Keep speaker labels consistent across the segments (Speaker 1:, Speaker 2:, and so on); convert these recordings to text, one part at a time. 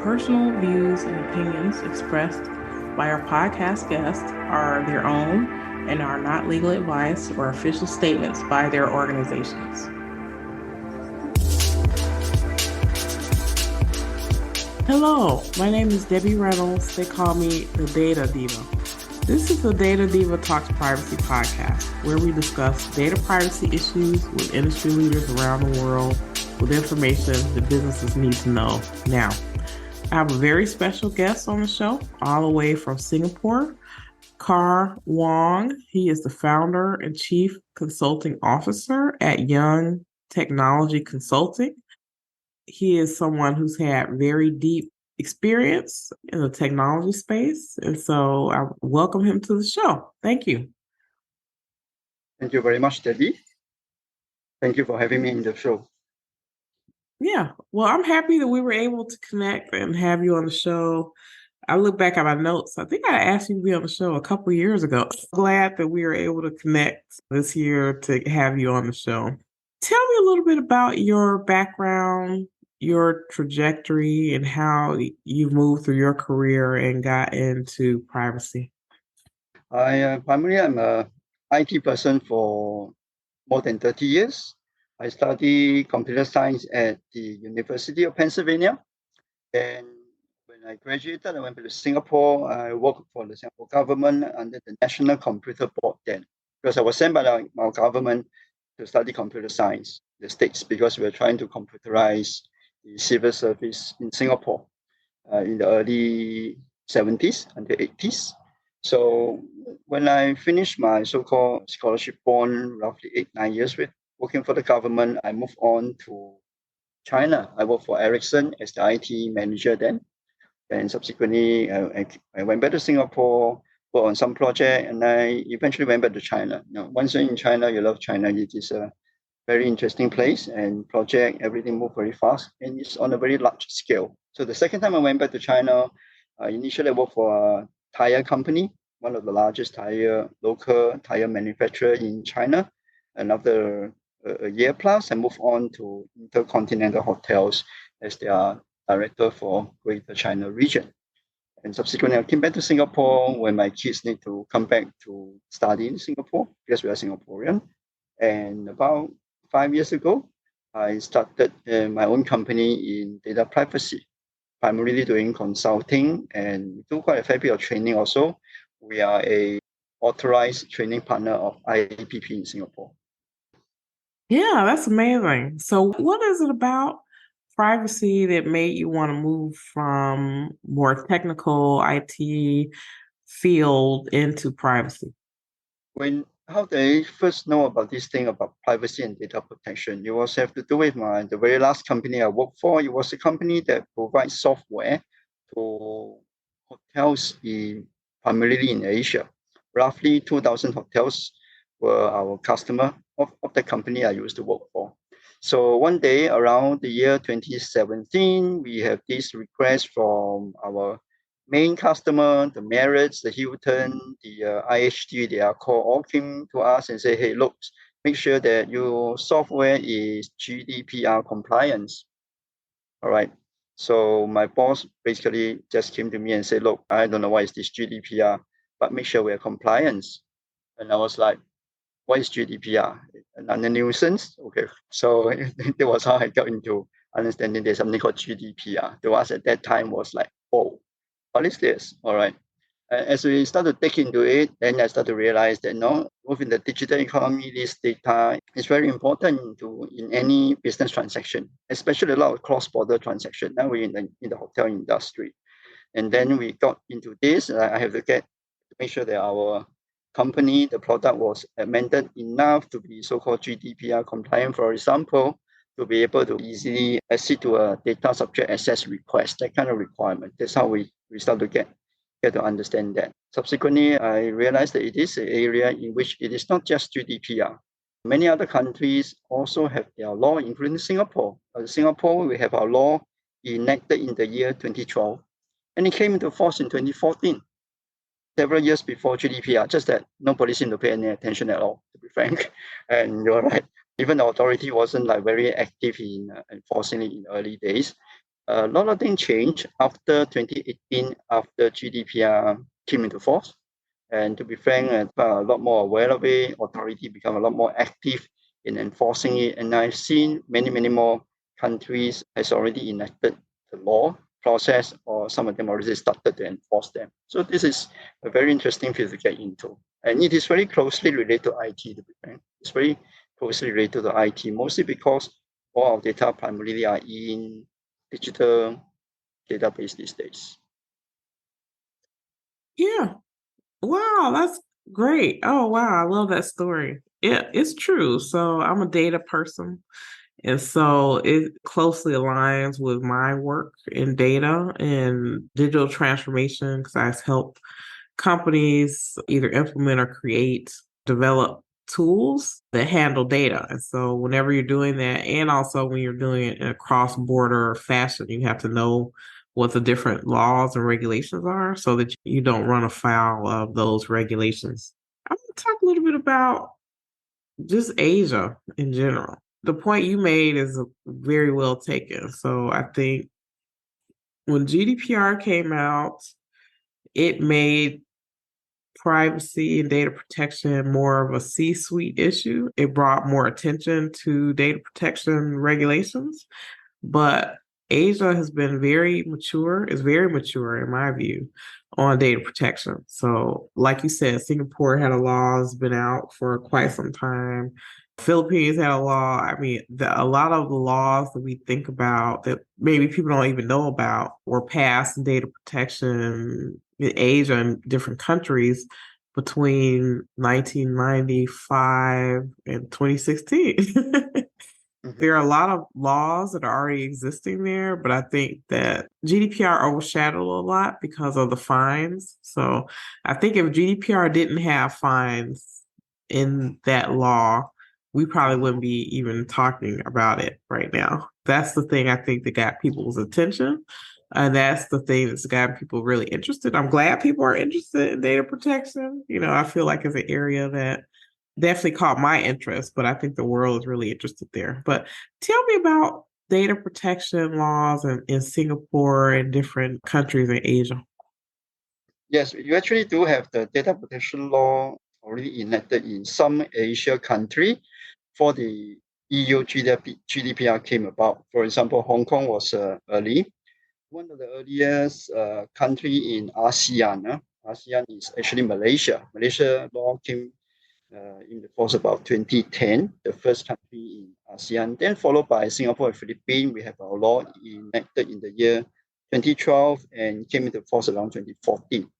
Speaker 1: personal views and opinions expressed by our podcast guests are their own and are not legal advice or official statements by their organizations. Hello, my name is Debbie Reynolds. They call me the Data Diva. This is the Data Diva Talks Privacy podcast, where we discuss data privacy issues with industry leaders around the world with information that businesses need to know now. I have a very special guest on the show, all the way from Singapore, Kar Wong. He is the founder and chief consulting officer at Young Technology Consulting. He is someone who's had very deep experience in the technology space. And so I welcome him to the show. Thank you.
Speaker 2: Thank you very much, Debbie. Thank you for having me in the show.
Speaker 1: Yeah, well, I'm happy that we were able to connect and have you on the show. I look back at my notes. I think I asked you to be on the show a couple of years ago. Glad that we were able to connect this year to have you on the show. Tell me a little bit about your background, your trajectory, and how you moved through your career and got into privacy.
Speaker 2: Primarily, I'm a IT person for more than 30 years. I studied computer science at the University of Pennsylvania. And when I graduated, I went back to Singapore. I worked for the Singapore government under the National Computer Board then, because I was sent by our government to study computer science in the States, because we were trying to computerize the civil service in Singapore in the early 70s and the 80s. So when I finished my so-called scholarship bond, roughly 8-9 years with working for the government, I moved on to China. I worked for Ericsson as the IT manager then. And subsequently, I went back to Singapore, worked on some project, and I eventually went back to China. Now, once you're in China, you love China. It is a very interesting place and project. Everything moved very fast, and it's on a very large scale. So the second time I went back to China, initially I worked for a tire company, one of the largest local tire manufacturer in China. And after a year plus, I moved on to Intercontinental Hotels as their director for Greater China region. And subsequently, I came back to Singapore when my kids need to come back to study in Singapore because we are Singaporean. And about 5 years ago, I started my own company in data privacy, primarily doing consulting and do quite a fair bit of training also. We are a authorized training partner of IAPP in Singapore.
Speaker 1: Yeah, that's amazing. So what is it about privacy that made you want to move from more technical IT field into privacy?
Speaker 2: How did I first know about this thing about privacy and data protection? It was have to do with the very last company I worked for. It was a company that provides software to hotels primarily in Asia. Roughly 2,000 hotels were our customer of the company I used to work for. So one day around the year 2017, we have this request from our main customer, the Marriott, the Hilton, the IHG, they are all came to us and say, hey, look, make sure that your software is GDPR compliance. All right. So my boss basically just came to me and said, look, I don't know what is this GDPR, but make sure we're compliance. And I was like, what is GDPR? Another nuisance? Okay. So that was how I got into understanding there's something called GDPR. To us at that time was like, oh, what is this? All right. As we start to dig into it, then I start to realize that within the digital economy, this data is very important in any business transaction, especially a lot of cross-border transaction. Now we're in the hotel industry. And then we got into this. I have to make sure that our company, the product was amended enough to be so-called GDPR compliant, for example, to be able to easily accede to a data subject access request, that kind of requirement. That's how we start to get to understand that. Subsequently, I realized that it is an area in which it is not just GDPR. Many other countries also have their law, including Singapore. Singapore, we have our law enacted in the year 2012, and it came into force in 2014. Several years before GDPR, just that nobody seemed to pay any attention at all, to be frank. And you're right, even the authority wasn't very active in enforcing it in early days. A lot of things changed after 2018, after GDPR came into force. And to be frank, a lot more aware of it. Authority become a lot more active in enforcing it. And I've seen many more countries has already enacted the law process, or some of them already started to enforce them. So this is a very interesting field to get into. And it is very closely related to IT, to be frank. It's very closely related to IT, mostly because all our data primarily are in digital database these days.
Speaker 1: Yeah. Wow, that's great. Oh, wow, I love that story. Yeah, it's true. So I'm a data person. And so it closely aligns with my work in data and digital transformation because I help companies either implement or create, develop tools that handle data. And so whenever you're doing that, and also when you're doing it in a cross-border fashion, you have to know what the different laws and regulations are so that you don't run afoul of those regulations. I'm going to talk a little bit about just Asia in general. The point you made is very well taken. So I think when GDPR came out, it made privacy and data protection more of a C-suite issue. It brought more attention to data protection regulations. But Asia has been is very mature in my view on data protection. So, like you said, Singapore had a law that's been out for quite some time. Philippines had a law. I mean, a lot of the laws that we think about that maybe people don't even know about were passed in data protection in Asia and different countries between 1995 and 2016.
Speaker 2: Mhm.
Speaker 1: There are a lot of laws that are already existing there, but I think that GDPR overshadowed a lot because of the fines. So I think if GDPR didn't have fines in that law, we probably wouldn't be even talking about it right now. That's the thing I think that got people's attention. And that's the thing that's got people really interested. I'm glad people are interested in data protection. I feel like it's an area that definitely caught my interest, but I think the world is really interested there. But tell me about data protection laws in Singapore and different countries in Asia.
Speaker 2: Yes, you actually do have the data protection law already enacted in some Asia country for the EU GDPR came about. For example, Hong Kong was early. One of the earliest country in ASEAN. ASEAN is actually Malaysia. Malaysia law came in the force about 2010, the first country in ASEAN. Then followed by Singapore and Philippines. We have our law enacted in the year 2012 and came into force around 2014.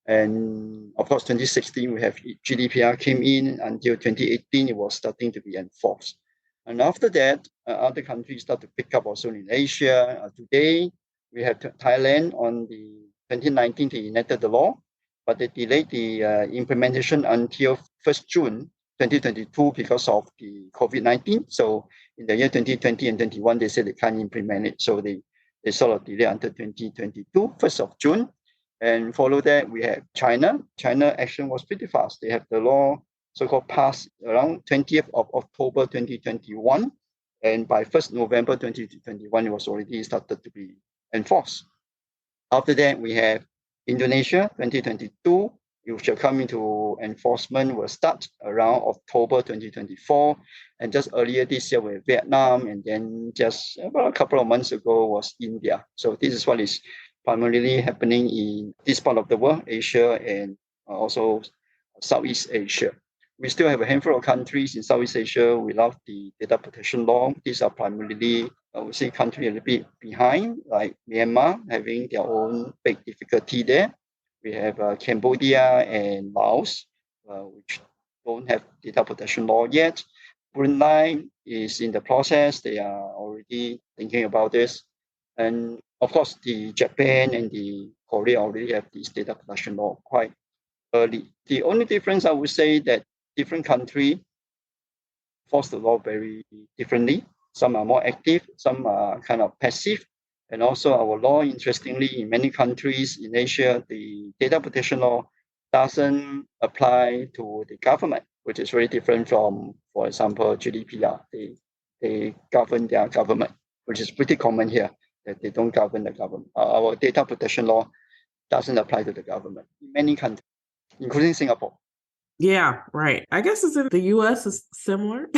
Speaker 2: And of course, 2016, we have GDPR came in. Until 2018, it was starting to be enforced. And after that, other countries start to pick up also in Asia. Today, we have Thailand on the 2019, they enacted the law, but they delayed the implementation until 1st June 2022 because of the COVID-19. So in the year 2020 and 21, they said they can't implement it. So they sort of delay until 2022, 1st of June. And follow that, we have China. China action was pretty fast. They have the law so-called passed around 20th of October 2021. And by 1st November 2021, it was already started to be enforced. After that, we have Indonesia 2022, which will come into enforcement, will start around October 2024. And just earlier this year with Vietnam, and then just about a couple of months ago was India. So this is what is primarily happening in this part of the world, Asia, and also Southeast Asia. We still have a handful of countries in Southeast Asia without the data protection law. These are primarily, I would say, countries a little bit behind, like Myanmar, having their own big difficulty there. We have Cambodia and Laos, which don't have data protection law yet. Brunei is in the process. They are already thinking about this. And of course, the Japan and the Korea already have this data protection law quite early. The only difference I would say that different country enforce the law very differently. Some are more active, some are kind of passive. And also our law, interestingly, in many countries in Asia, the data protection law doesn't apply to the government, which is very different from, for example, GDPR. They govern their government, which is pretty common here. that they don't govern the government. Our data protection law doesn't apply to the government in many countries, including Singapore.
Speaker 1: Yeah, right. I guess it's in the US is similar.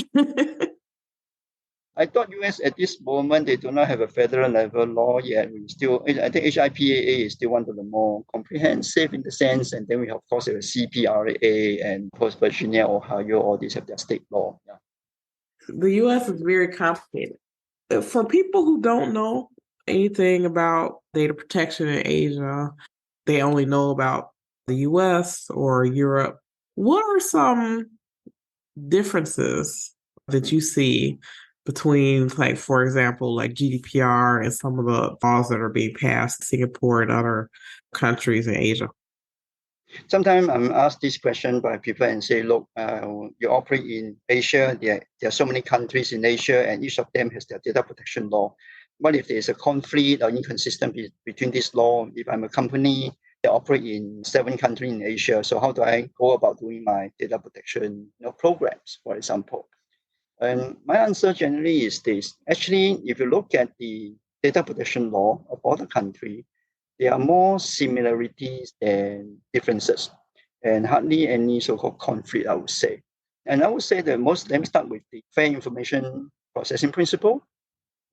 Speaker 2: I thought US at this moment they do not have a federal level law yet. We still, I think HIPAA is still one of the more comprehensive in the sense, and then we have, of course, have CPRA and post Virginia, Ohio, all these have their state law. Yeah.
Speaker 1: The US is very complicated. For people who don't know anything about data protection in Asia, they only know about the US or Europe. What are some differences that you see between, like, for example, like GDPR and some of the laws that are being passed in Singapore and other countries in Asia?
Speaker 2: Sometimes I'm asked this question by people and say, look, you operate in Asia, there are so many countries in Asia, and each of them has their data protection law. What if there's a conflict or inconsistency between this law? If I'm a company that operate in 7 countries in Asia, so how do I go about doing my data protection programs, for example? And my answer generally is this. Actually, if you look at the data protection law of all the countries, there are more similarities than differences, and hardly any so-called conflict, I would say. And I would say that let me start with the fair information processing principle.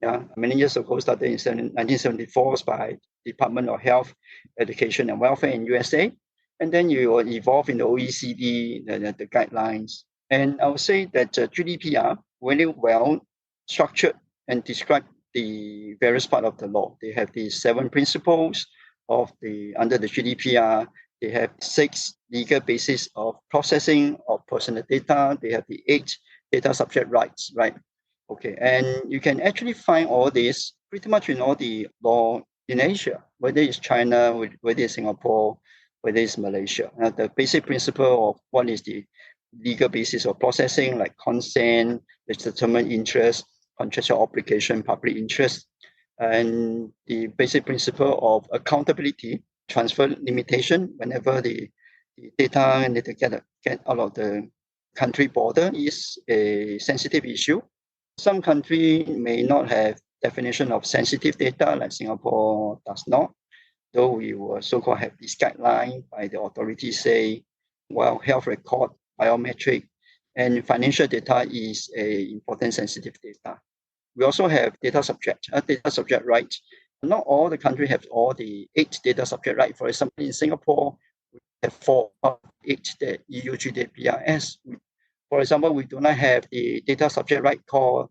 Speaker 2: Yeah, many years ago, started in 1974 by Department of Health, Education and Welfare in USA. And then you will evolve in the OECD, the guidelines. And I would say that GDPR really well structured and described the various part of the law. They have the 7 principles under the GDPR. They have 6 legal basis of processing of personal data. They have the 8 data subject rights, right? Okay, and you can actually find all this pretty much in all the law in Asia, whether it's China, whether it's Singapore, whether it's Malaysia. The basic principle of what is the legal basis of processing, like consent, legitimate interest, contractual obligation, public interest, and the basic principle of accountability, transfer limitation, whenever the data need to get out of the country border is a sensitive issue. Some country may not have definition of sensitive data, like Singapore does not, though we will so-called have this guideline by the authorities say, well, health record, biometric, and financial data is a important sensitive data. We also have data subject rights. Not all the country have all the 8 data subject rights. For example, in Singapore, we have 4 of 8 that EU GDPRs. For example, we do not have the data subject right called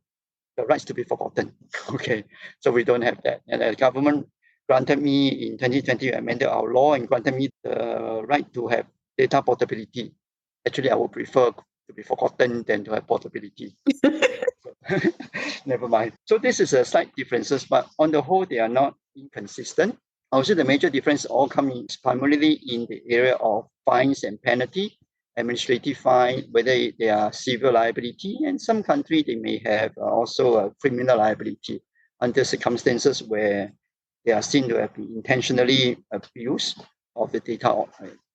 Speaker 2: the rights to be forgotten. Okay, so we don't have that. And the government granted me in 2020, amended our law and granted me the right to have data portability. Actually, I would prefer to be forgotten than to have portability. Never mind. So this is a slight differences, but on the whole, they are not inconsistent. Also, the major difference all coming primarily in the area of fines and penalty, administrative fine, whether they are civil liability, and some countries they may have also a criminal liability under circumstances where they are seen to have been intentionally abused of the data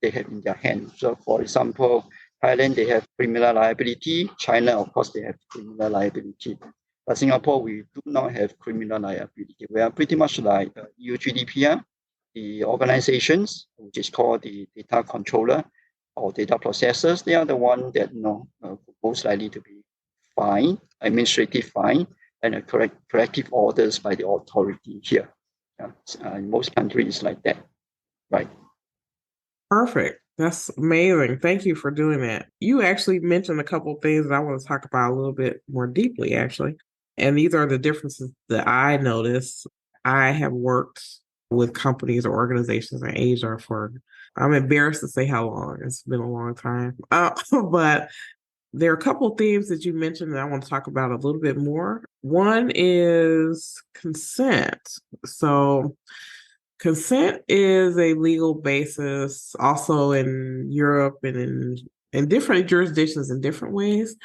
Speaker 2: they have in their hands. So, for example, Thailand they have criminal liability. China, of course, they have criminal liability. But Singapore, we do not have criminal liability. We are pretty much like EU GDPR, the organizations, which is called the data controller or data processors. They are the one that most likely to be fined, administrative fine, and corrective orders by the authority here. In most countries, like that, right?
Speaker 1: Perfect. That's amazing. Thank you for doing that. You actually mentioned a couple of things that I want to talk about a little bit more deeply, actually. And these are the differences that I notice. I have worked with companies or organizations in Asia for, I'm embarrassed to say how long. It's been a long time. But there are a couple of themes that you mentioned that I want to talk about a little bit more. One is consent. So, consent is a legal basis also in Europe and in different jurisdictions in different ways.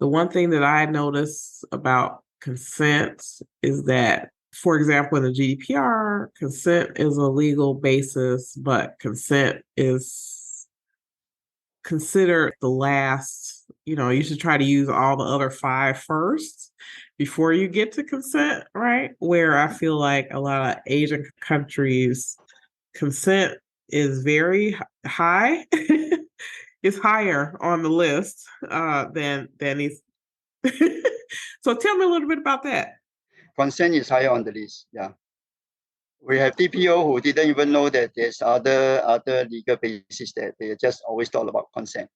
Speaker 1: The one thing that I notice about consent is that, for example, in the GDPR, consent is a legal basis, but consent is considered the last, you should try to use all the other five first before you get to consent, right? Where I feel like a lot of Asian countries, consent is very high. It's higher on the list than these. So tell me a little bit about that.
Speaker 2: Consent is higher on the list. Yeah. We have TPO who didn't even know that there's other legal basis that they just always talk about consent.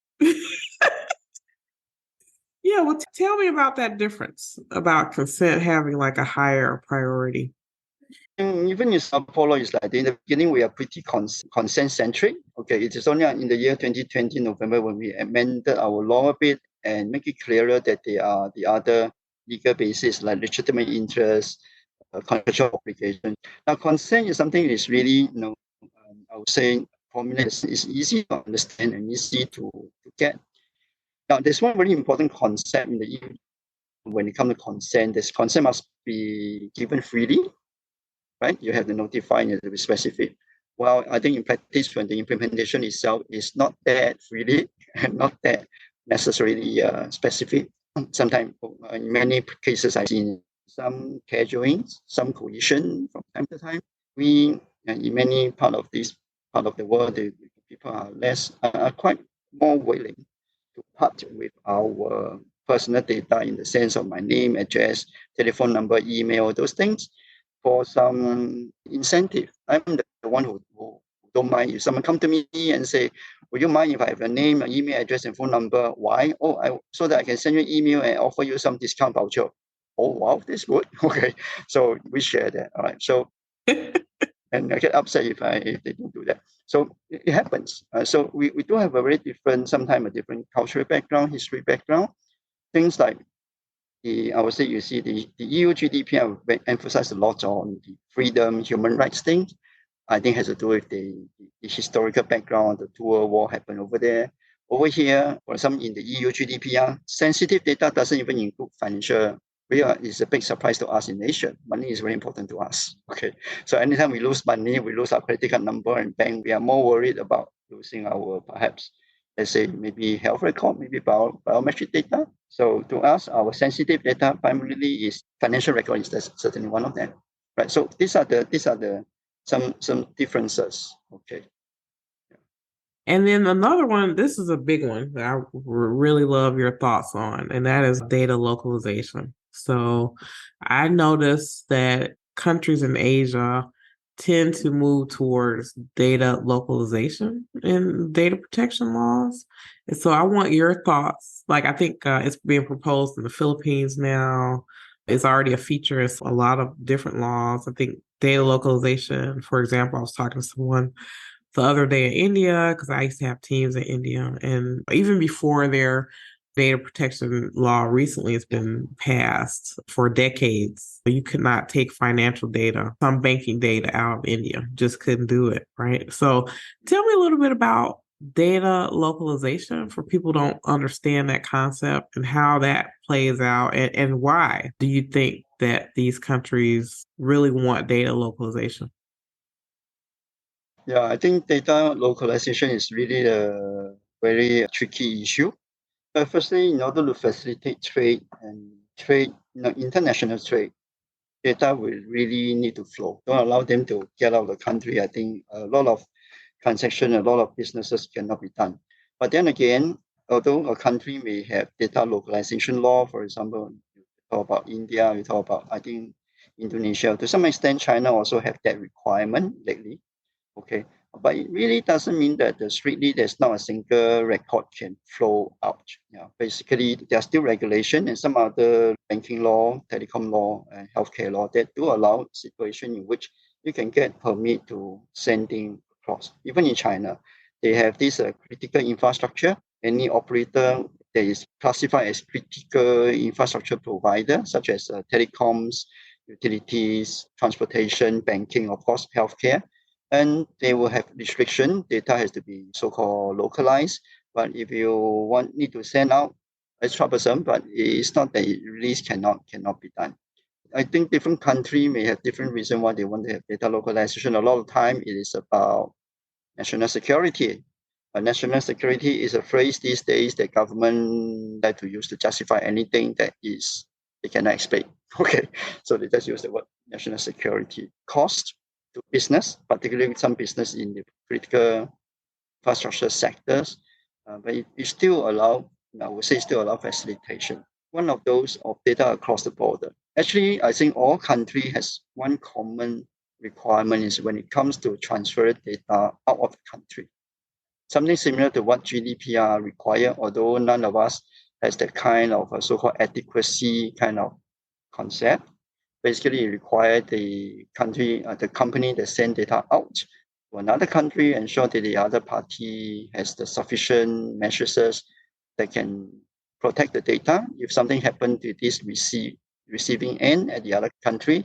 Speaker 1: Yeah, well, tell me about that difference about consent having like a higher priority.
Speaker 2: Even in Singapore, it's like in the beginning we are pretty consent centric. Okay, it is only in the year 2020 November when we amended our law a bit and make it clearer that there are the other legal basis like legitimate interest, contractual obligation. Now, consent is something that is really, I would say, formula is easy to understand and easy to get. Now, there's one very important concept in the EU when it comes to consent. This consent must be given freely, right? You have to notify and to be specific. Well, I think in practice, when the implementation itself is not that freely and not that necessarily specific, sometimes in many cases I've seen some casualling, some cohesion from time to time. We, in many part of the world, the people are quite more willing to part with our personal data in the sense of my name, address, telephone number, email, those things for some incentive. I'm the one who don't mind if someone come to me and say, would you mind if I have a name, an email address, and phone number? Why? So that I can send you an email and offer you some discount voucher. Oh, wow, that's good. Okay. So we share that. All right. So, and I get upset if they don't do that. So it happens. So we do have a very different, sometimes a different cultural background, history background. Things like I would say you see the EU GDPR emphasize a lot on the freedom, human rights thing. I think has to do with the historical background, the two world war happened over there. Over here, for some in the EU GDPR, sensitive data doesn't even include financial. It's a big surprise to us in Asia. Money is very important to us. Okay, so anytime we lose money, we lose our credit card number and bank, we are more worried about losing our perhaps, let's say maybe health record, maybe biometric data. So to us, our sensitive data primarily is financial record is certainly one of them. Right. So these are the some differences. Okay.
Speaker 1: And then another one, this is a big one that I really love your thoughts on, and that is data localization. So I noticed that countries in Asia tend to move towards data localization in data protection laws. And so I want your thoughts. Like, I think it's being proposed in the Philippines now. It's already a feature in a lot of different laws. I think data localization, for example, I was talking to someone the other day in India because I used to have teams in India. And even before their data protection law recently has been passed for decades, you could not take financial data, some banking data out of India, just couldn't do it. Right. So tell me a little bit about data localization for people who don't understand that concept and how that plays out and why do you think that these countries really want data localization?
Speaker 2: Yeah, I think data localization is really a very tricky issue. Firstly, in order to facilitate trade, international trade, data will really need to flow. Don't allow them to get out of the country. I think a lot of transaction, a lot of businesses cannot be done. But then again, although a country may have data localization law, for example, you talk about India, you talk about I think Indonesia. To some extent, China also have that requirement lately. Okay, but it really doesn't mean that strictly there's not a single record can flow out. Yeah, basically there are still regulation and some other banking law, telecom law, and healthcare law that do allow situation in which you can get permit to sending across. Even in China, they have this critical infrastructure. Any operator that is classified as critical infrastructure provider, such as telecoms, utilities, transportation, banking, of course, healthcare, and they will have restriction. Data has to be so-called localized. But if you need to send out, it's troublesome, but it's not that it really cannot be done. I think different country may have different reason why they want to have data localization. A lot of time it is about national security. National security is a phrase these days that government like to use to justify anything that is they cannot explain. Okay, so they just use the word national security. Cost to business, particularly some business in the critical infrastructure sectors, but it still allow, I would say, still allow facilitation. One of those of data across the border. Actually, I think all country has one common requirement is when it comes to transfer data out of the country. Something similar to what GDPR require, although none of us has that kind of a so-called adequacy kind of concept. Basically, it requires the country, the company that send data out to another country, ensure that the other party has the sufficient measures that can protect the data. If something happened to this receiving end at the other country,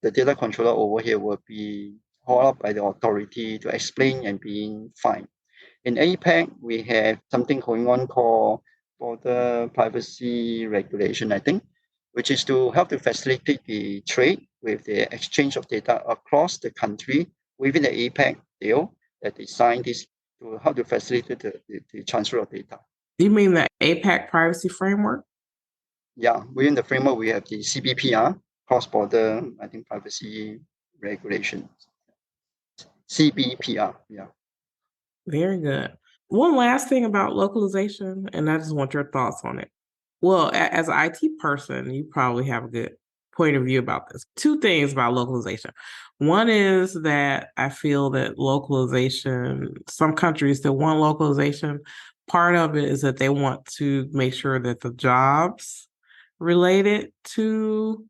Speaker 2: the data controller over here will be called up by the authority to explain and being fined. In APEC, we have something going on called border privacy regulation, I think, which is to help to facilitate the trade with the exchange of data across the country within the APEC deal that they signed this to help to facilitate the transfer of data.
Speaker 1: You mean the APAC privacy framework?
Speaker 2: Yeah, within the framework, we have the CBPR, cross-border, I think, privacy regulation. CBPR, yeah.
Speaker 1: Very good. One last thing about localization, and I just want your thoughts on it. Well, as an IT person, you probably have a good point of view about this. Two things about localization. One is that I feel that localization, some countries that want localization, part of it is that they want to make sure that the jobs related to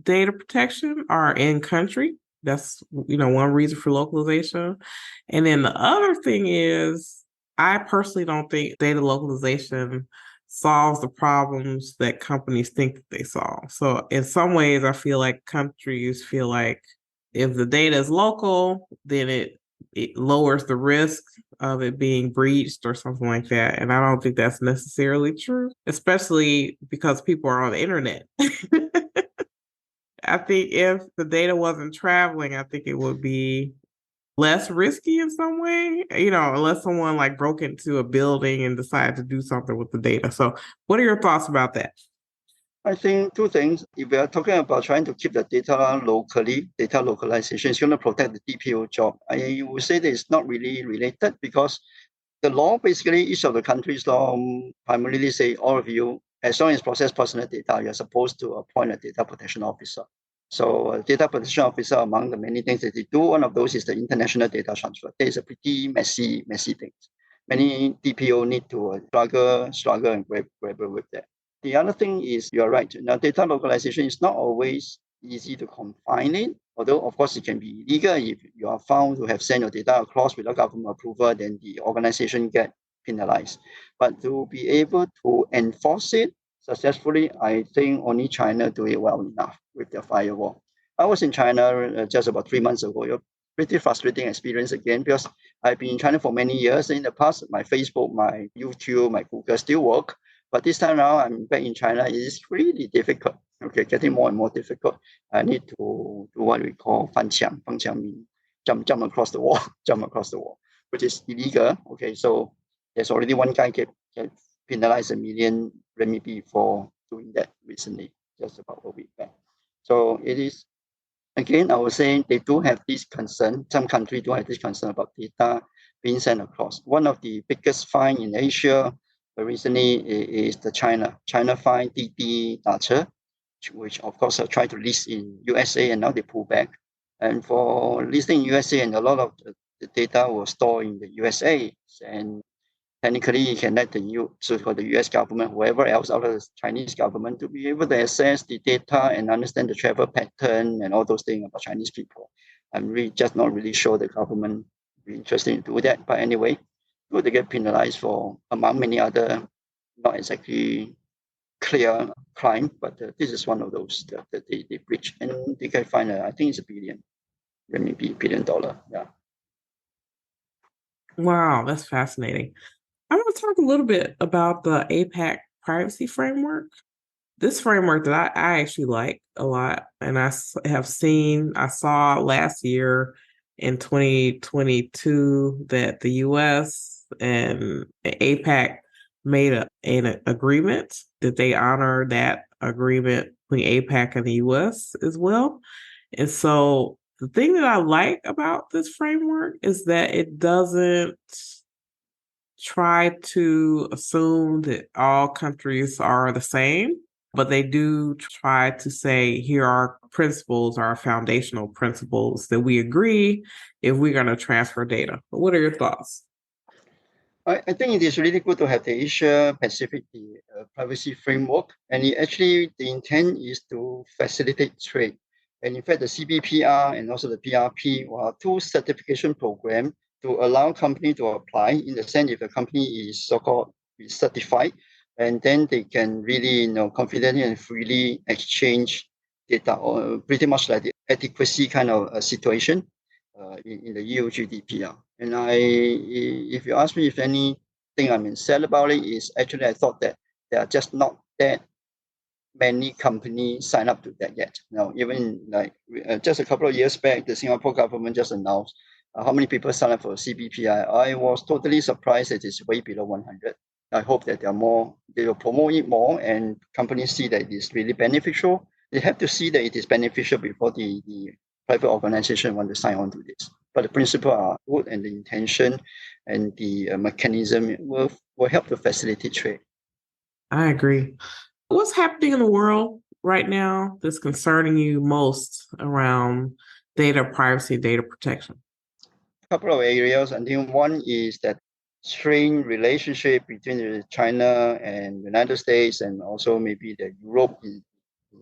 Speaker 1: data protection are in country. That's one reason for localization. And then the other thing is I personally don't think data localization solves the problems that companies think that they solve. So in some ways I feel like countries feel like if the data is local, then it lowers the risk of it being breached or something like that. And I don't think that's necessarily true, especially because people are on the internet. I think if the data wasn't traveling, I think it would be less risky in some way, unless someone like broke into a building and decided to do something with the data. So, what are your thoughts about that?
Speaker 2: I think two things. If we are talking about trying to keep the data locally, data localization is going to protect the DPO job. I would say that it's not really related because the law, basically, each of the countries' law primarily say all of you, as long as process personal data, you're supposed to appoint a data protection officer. So data protection officer, among the many things that they do, one of those is the international data transfer. That is a pretty messy thing. Many DPO need to struggle and grapple with that. The other thing is you're right. Now, data localization is not always easy to confine it, although of course it can be illegal if you are found to have sent your data across without government approval, then the organization get penalized. But to be able to enforce it successfully, I think only China do it well enough with their firewall. I was in China just about 3 months ago. A pretty frustrating experience again because I've been in China for many years. In the past, my Facebook, my YouTube, my Google still work. But this time around, I'm back in China. It is really difficult. Okay, getting more and more difficult. I need to do what we call fan qiang. Fan qiang means jump across the wall, jump across the wall, which is illegal. Okay, so there's already one guy get penalized R1 million for doing that recently, just about a week back. So it is, again, I was saying they do have this concern. Some countries do have this concern about data being sent across. One of the biggest fine in Asia recently is the China fine Didi Dacha, which of course are trying to list in USA and now they pull back. And for listing in USA, and a lot of the data was stored in the USA, and technically you can let the US government, whoever else out of the Chinese government, to be able to access the data and understand the travel pattern and all those things about Chinese people. I'm really just not really sure the government be interested in do that. But anyway, good to get penalized for, among many other not exactly clear crime, but this is one of those that they breach, and they can find I think it's $1 billion. Yeah.
Speaker 1: Wow, that's fascinating. I want to talk a little bit about the APAC privacy framework. This framework that I actually like a lot, and I saw last year in 2022 that the US and APAC made an agreement that they honor that agreement between APAC and the US as well. And so the thing that I like about this framework is that it doesn't try to assume that all countries are the same, but they do try to say, here are principles, our foundational principles that we agree if we're going to transfer data. What are your thoughts?
Speaker 2: I think it is really good to have the Asia Pacific privacy framework, and the intent is to facilitate trade. And in fact, the CBPR and also the PRP are two certification programs to allow company to apply. In the sense, if a company is so-called certified, and then they can really, confidently and freely exchange data, or pretty much like the adequacy kind of situation in the EU GDPR. And if you ask me if anything I'm sad about it, is actually I thought that there are just not that many companies sign up to that yet. Even like just a couple of years back, the Singapore government just announced how many people sign up for CBPI. I was totally surprised that it's way below 100. I hope that they will promote it more and companies see that it is really beneficial. They have to see that it is beneficial before the private organization want to sign on to this. But the principle are good, and the intention and the mechanism will help to facilitate trade.
Speaker 1: I agree. What's happening in the world right now that's concerning you most around data privacy, data protection?
Speaker 2: A couple of areas. I think one is that strained relationship between China and United States, and also maybe the Europe in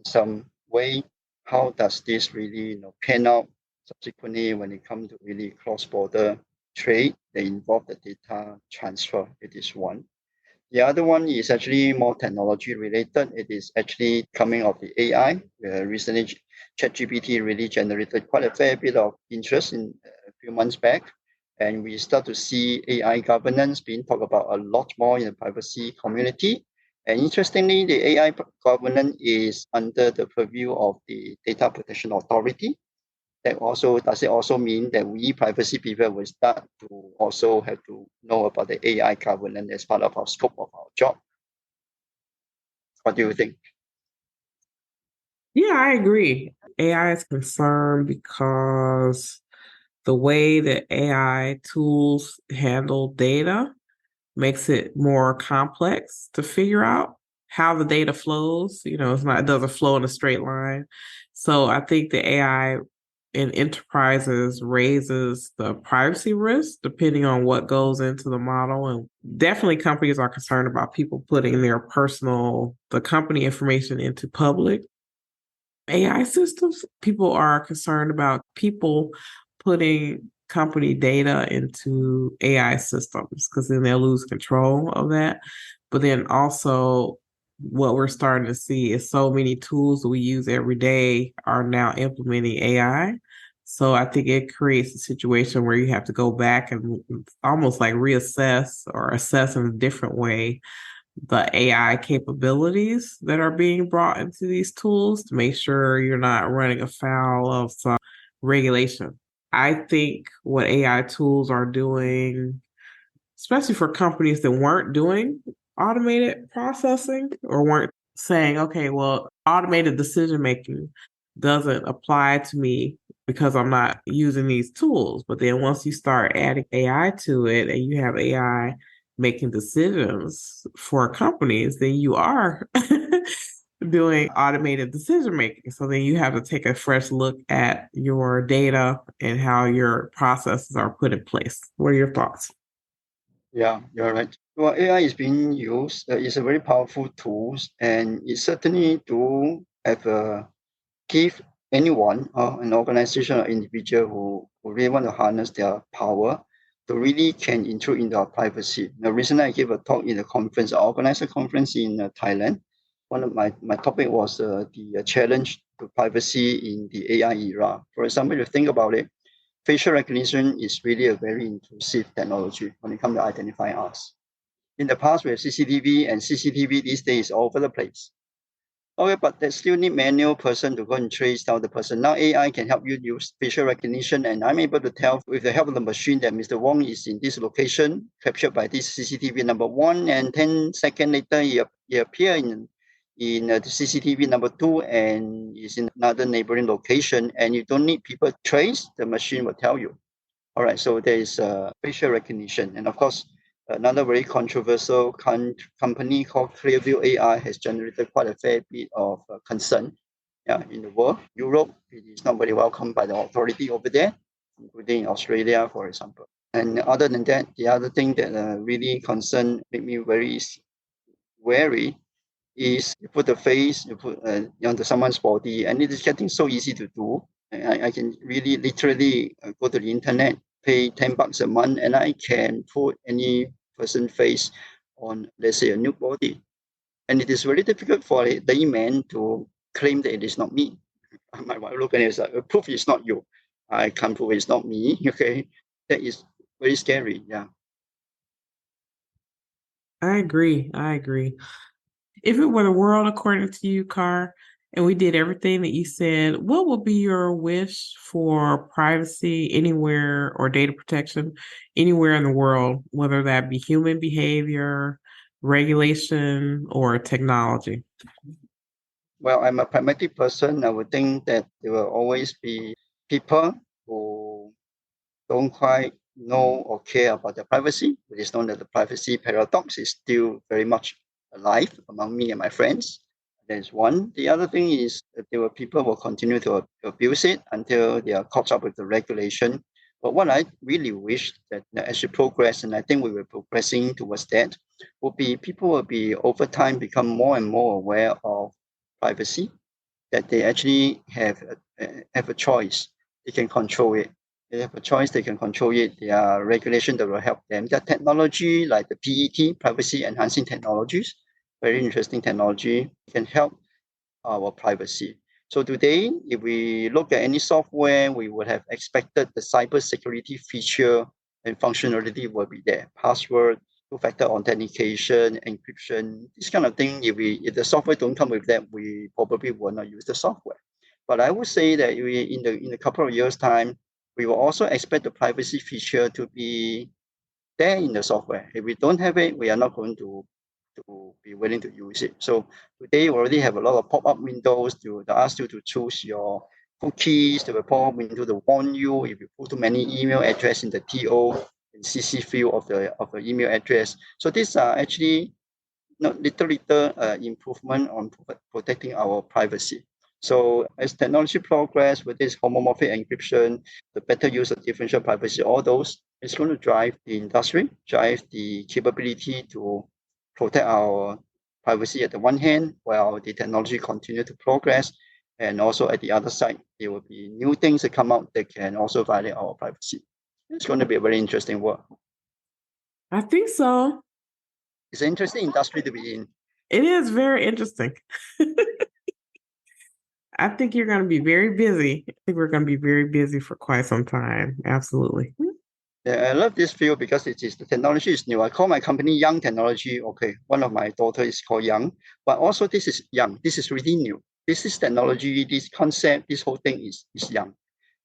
Speaker 2: some way. How does this really pan out subsequently when it comes to really cross-border trade that involve the data transfer? It is one. The other one is actually more technology related. It is actually coming of the AI. Recently, ChatGPT really generated quite a fair bit of interest in a few months back. And we start to see AI governance being talked about a lot more in the privacy community. And interestingly, the AI governance is under the purview of the Data Protection Authority. Does it also mean that we privacy people will start to also have to know about the AI governance as part of our scope of our job? What do you think?
Speaker 1: Yeah, I agree. AI is concerned because the way that AI tools handle data makes it more complex to figure out how the data flows. It doesn't flow in a straight line. So I think the AI in enterprises raises the privacy risk depending on what goes into the model. And definitely companies are concerned about people putting the company information into public AI systems. People are concerned about people putting company data into AI systems because then they'll lose control of that. But then also, what we're starting to see is so many tools that we use every day are now implementing AI. So I think it creates a situation where you have to go back and almost like reassess or assess in a different way the AI capabilities that are being brought into these tools to make sure you're not running afoul of some regulation. I think what AI tools are doing, especially for companies that weren't doing automated processing or weren't saying, okay, well, automated decision making doesn't apply to me because I'm not using these tools. But then once you start adding AI to it and you have AI making decisions for companies, then you are doing automated decision making. So then you have to take a fresh look at your data and how your processes are put in place. What are your thoughts?
Speaker 2: Yeah, you're right. Well, AI is being used. It's a very powerful tool, and it certainly do have give anyone, an organization or individual who really want to harness their power to really can intrude into our privacy. Now, recently I gave a talk in a conference, I organized a conference in Thailand. One of my topic was the challenge to privacy in the AI era. For example, if you think about it, facial recognition is really a very intrusive technology when it comes to identifying us. In the past, we have CCTV, and CCTV these days is all over the place. Okay, but they still need manual person to go and trace down the person. Now AI can help you use facial recognition, and I'm able to tell with the help of the machine that Mr. Wong is in this location, captured by this CCTV number 1, and 10 seconds later he appear in the CCTV number 2 and is in another neighboring location, and you don't need people to trace, the machine will tell you. All right, so there is facial recognition. And of course, another very controversial company called Clearview AI has generated quite a fair bit of concern in the world. Europe, it is not very welcomed by the authority over there, including Australia, for example. And other than that, the other thing that really make me very wary is you put the face, you put onto someone's body, and it is getting so easy to do. I can really literally go to the internet, pay $10 a month, and I can put any person face on, let's say, a new body. And it is very difficult for a layman to claim that it is not me. My wife look at it as like, proof it's not you. I can't prove it's not me. Okay, that is very scary. Yeah.
Speaker 1: I agree. If it were the world according to you, Kar, and we did everything that you said, what would be your wish for privacy anywhere or data protection anywhere in the world, whether that be human behavior, regulation, or technology?
Speaker 2: Well, I'm a pragmatic person. I would think that there will always be people who don't quite know or care about their privacy. It is known that the privacy paradox is still very much alive among me and my friends. That is one. The other thing is that there were people who will continue to abuse it until they are caught up with the regulation. But what I really wish that as we progress, and I think we were progressing towards that, would be people will be over time become more and more aware of privacy, that they actually have a choice. They can control it. They have a choice, they can control it. There are regulations that will help them. There are technology like the PET, privacy enhancing technologies, very interesting technology, can help our privacy. So today, if we look at any software, we would have expected the cybersecurity feature and functionality will be there. Password, two-factor authentication, encryption, this kind of thing. If the software don't come with that, we probably will not use the software. But I would say that in a couple of years' time, we will also expect the privacy feature to be there in the software. If we don't have it, we are not going to be willing to use it. So today we already have a lot of pop-up windows to ask you to choose your cookies. There will pop-up window to warn you if you put too many email address in the TO and CC field of the email address. So these are actually little improvement on protecting our privacy. So as technology progress with this homomorphic encryption, the better use of differential privacy, all those, it's going to drive the industry, drive the capability to protect our privacy at the one hand, while the technology continue to progress. And also at the other side, there will be new things that come out that can also violate our privacy. It's going to be a very interesting work.
Speaker 1: I think so.
Speaker 2: It's an interesting industry to be in.
Speaker 1: It is very interesting. I think you're going to be very busy. I think we're going to be very busy for quite some time. Absolutely.
Speaker 2: Yeah, I love this field because the technology is new. I call my company Young Technology. Okay, one of my daughter is called Young, but also this is young. This is really new. This is technology, this concept, this whole thing is young.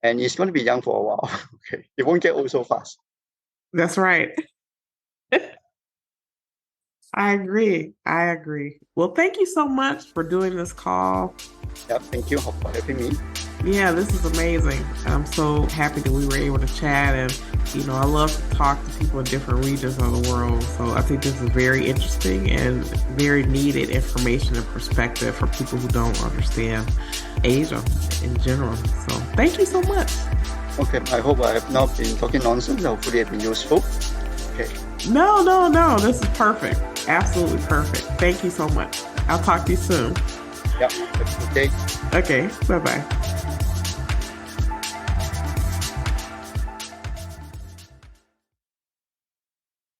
Speaker 2: And it's going to be young for a while. Okay, it won't get old so fast.
Speaker 1: That's right. I agree. Well, thank you so much for doing this call.
Speaker 2: Yeah, thank you for having me.
Speaker 1: Yeah, this is amazing. I'm so happy that we were able to chat, and I love to talk to people in different regions of the world. So I think this is very interesting and very needed information and perspective for people who don't understand Asia in general. So thank you so much.
Speaker 2: Okay, I hope I have not been talking nonsense. Hopefully it's been useful. Okay.
Speaker 1: No. This is perfect. Absolutely perfect. Thank you so much. I'll talk to you soon.
Speaker 2: Yeah, have a good day.
Speaker 1: Okay, bye-bye.